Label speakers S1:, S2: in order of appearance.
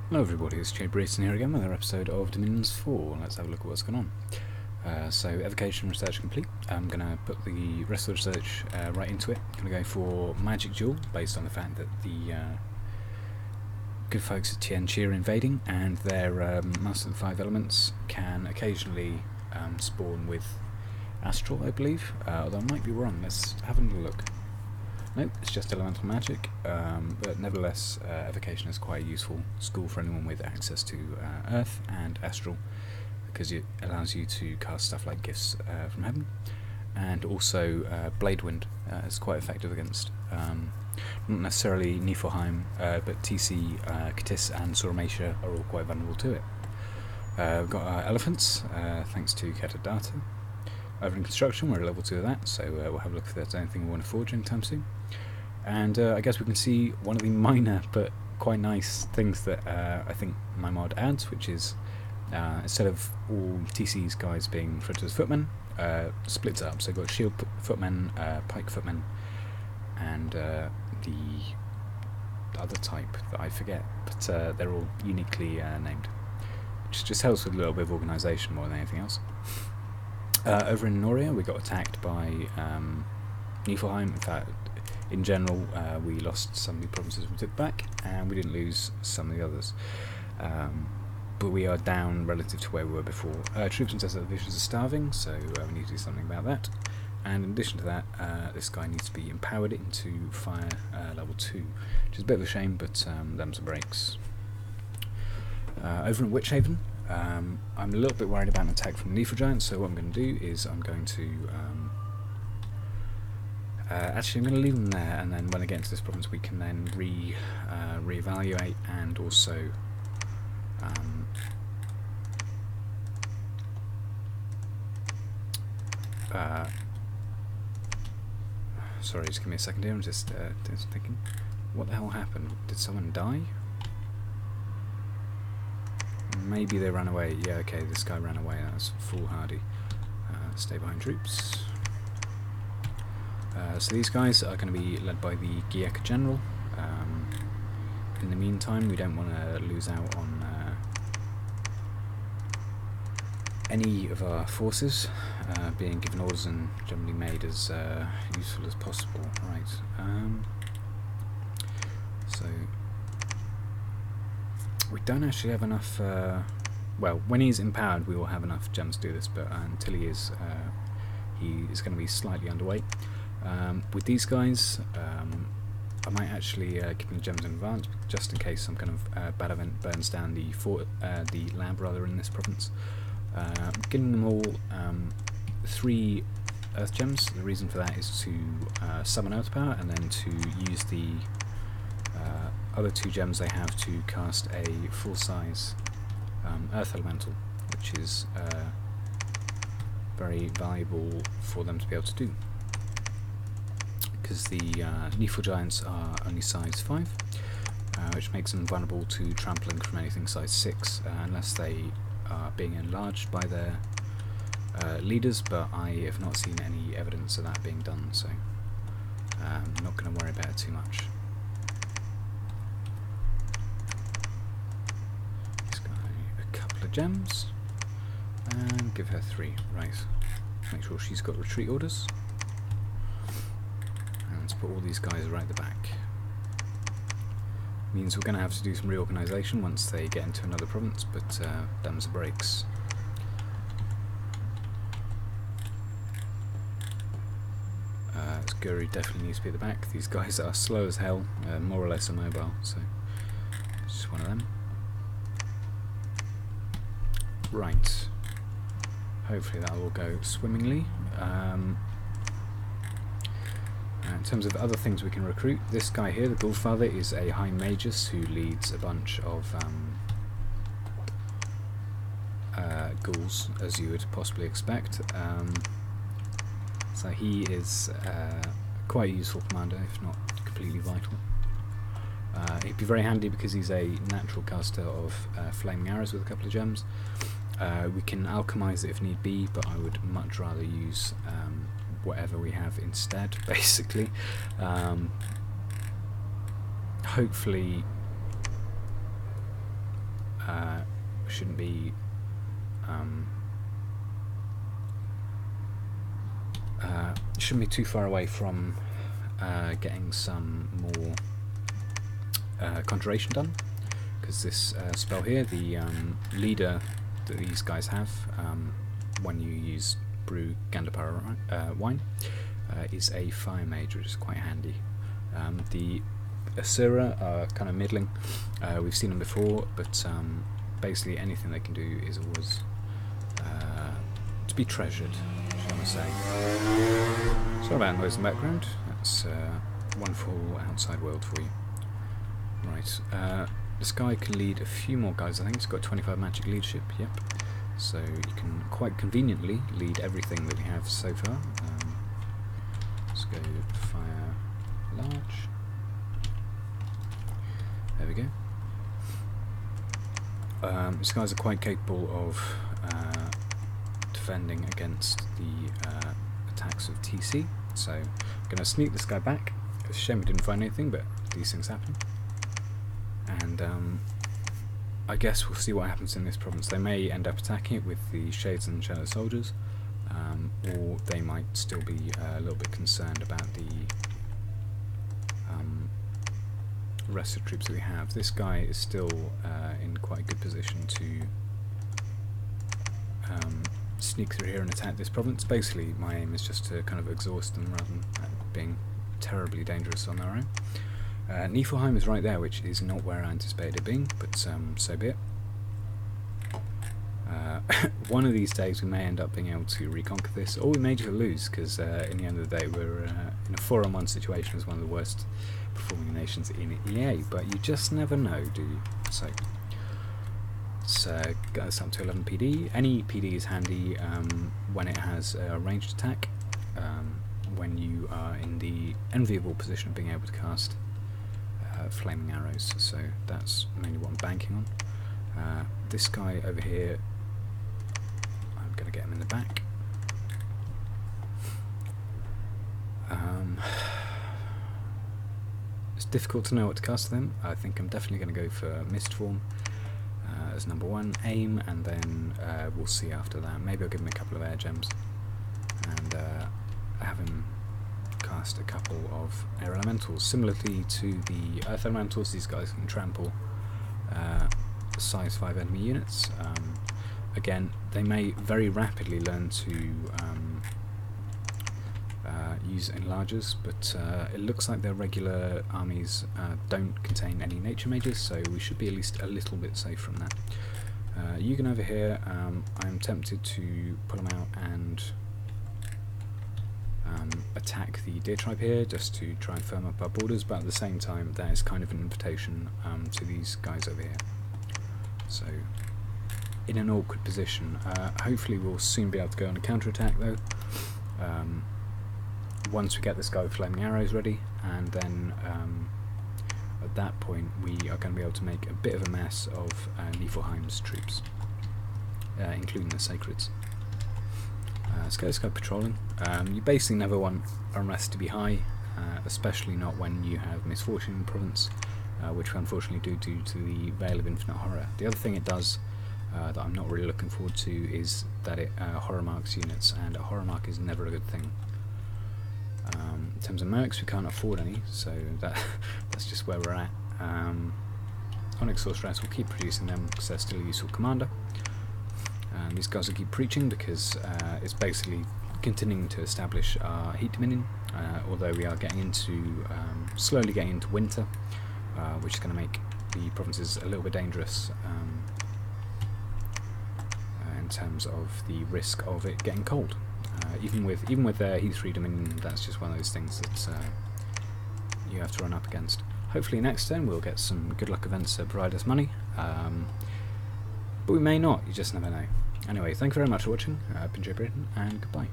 S1: Hello everybody, it's jBrereton here again with another episode of Dominions 4. Let's have a look at what's going on. So evocation research complete. I'm going to put the rest of the research right into it. I'm going to go for Magic Duel, based on the fact that the good folks at Tianchi are invading, and their Master of the Five Elements can occasionally spawn with Astral, I believe. Although I might be wrong, let's have a look. Nope, it's just elemental magic, but nevertheless evocation is quite a useful school for anyone with access to Earth and Astral, because it allows you to cast stuff like Gifts from Heaven, and also Blade Wind is quite effective against, not necessarily Niflheim, but TC, Katis and Soramatia are all quite vulnerable to it. We've got our elephants, thanks to Ketadata. Over in construction, we're at level 2 of that, so we'll have a look if there's anything we want to forge anytime soon. And I guess we can see one of the minor but quite nice things that I think my mod adds, which is instead of all TC's guys being referred to as footmen, splits it up. So we've got shield footmen, pike footmen, and the other type that I forget, but they're all uniquely named, which just helps with a little bit of organisation more than anything else. Over in Noria, we got attacked by Niflheim. In fact, in general, we lost some of the provinces we took back, and we didn't lose some of the others. But we are down relative to where we were before. Troops and desert divisions are starving, so we need to do something about that. And in addition to that, this guy needs to be empowered into fire level 2, which is a bit of a shame, but them's the breaks. Over in Witchhaven, I'm a little bit worried about an attack from the Nifl Giants, so what I'm going to do is I'm going to actually I'm going to leave them there, and then when I get into this province we can then reevaluate, and also sorry, just give me a second here, I'm just thinking, what the hell happened? Did someone die? Maybe they ran away. Yeah, okay, this guy ran away. That was foolhardy. Stay behind troops. So these guys are going to be led by the Giek General. In the meantime, we don't want to lose out on any of our forces being given orders and generally made as useful as possible. Right. So we don't actually have enough, well, when he's empowered we will have enough gems to do this, but until he is going to be slightly underweight. With these guys, I might actually give them gems in advance, just in case some kind of bad event burns down the lab rather in this province. Giving them all 3 earth gems. The reason for that is to summon earth power, and then to use the other 2 gems they have to cast a full-size earth elemental, which is very valuable for them to be able to do, because the Nifl Giants are only size 5, which makes them vulnerable to trampling from anything size 6, unless they are being enlarged by their leaders, but I have not seen any evidence of that being done, so I'm not going to worry about it too much. Gems, and give her 3. Right, make sure she's got retreat orders, and let's put all these guys right at the back. Means we're going to have to do some reorganisation once they get into another province, but them's the breaks. Guru definitely needs to be at the back. These guys are slow as hell, more or less immobile, so it's just one of them. Right, hopefully that will go swimmingly. In terms of other things we can recruit, this guy here, the Ghoulfather, is a High Magus who leads a bunch of ghouls, as you would possibly expect. So he is quite a useful commander, if not completely vital. He'd be very handy because he's a natural caster of flaming arrows with a couple of gems. We can alchemize it if need be, but I would much rather use whatever we have instead, basically. Hopefully shouldn't be too far away from getting some more conjuration done, because this spell here, the leader that these guys have when you use brew Gandapara wine, is a fire mage, which is quite handy. The Asura are kind of middling. We've seen them before, but basically anything they can do is always to be treasured, shall we say. Sorry about noise in the background. That's a wonderful outside world for you. Right, this guy can lead a few more guys. I think he's got 25 magic leadership. Yep. So you can quite conveniently lead everything that we have so far. Let's go fire large. There we go. These guys are quite capable of defending against the attacks of TC. So I'm going to sneak this guy back. It's a shame we didn't find anything, but these things happen. And I guess we'll see what happens in this province. They may end up attacking it with the Shades and Shadow Soldiers, or they might still be a little bit concerned about the rest of the troops that we have. This guy is still in quite a good position to sneak through here and attack this province. Basically, my aim is just to kind of exhaust them rather than being terribly dangerous on their own. Niflheim is right there, which is not where I anticipated it being, but so be it. One of these days we may end up being able to reconquer this, or we may just lose, because in the end of the day we're in a 4-on-1 situation as one of the worst performing nations in EA, but you just never know, do you? So let's get us up to 11 PD. Any PD is handy when it has a ranged attack, when you are in the enviable position of being able to cast flaming arrows, so that's mainly what I'm banking on. This guy over here, I'm going to get him in the back. It's difficult to know what to cast to them. I think I'm definitely going to go for Mist Form as number one aim, and then we'll see after that. Maybe I'll give him a couple of air gems and have him cast a couple of air elementals. Similarly to the earth elementals, these guys can trample size 5 enemy units. Again, they may very rapidly learn to use enlargers, but it looks like their regular armies don't contain any nature mages, so we should be at least a little bit safe from that. Yugen over here, I'm tempted to pull them out and attack the deer tribe here, just to try and firm up our borders, but at the same time that is kind of an invitation to these guys over here. So in an awkward position. Hopefully we'll soon be able to go on a counter-attack though, once we get this guy with flaming arrows ready, and then at that point we are going to be able to make a bit of a mess of Niflheim's troops, including the Sacreds. Let's go patrolling. You basically never want unrest to be high, especially not when you have misfortune in the province, which we unfortunately do due to the Veil of Infinite Horror. The other thing it does that I'm not really looking forward to is that it horror marks units, and a horror mark is never a good thing. In terms of mercs, we can't afford any, so that's just where we're at. Onyx Sorceresses will keep producing them because they're still a useful commander. These guys will keep preaching because it's basically continuing to establish our heat dominion, although we are getting into slowly getting into winter, which is going to make the provinces a little bit dangerous in terms of the risk of it getting cold. Even with their heat 3 dominion, that's just one of those things that you have to run up against. Hopefully next turn we'll get some good luck events to provide us money, but we may not, you just never know. Anyway, thank you very much for watching. I've been jBrereton, and goodbye.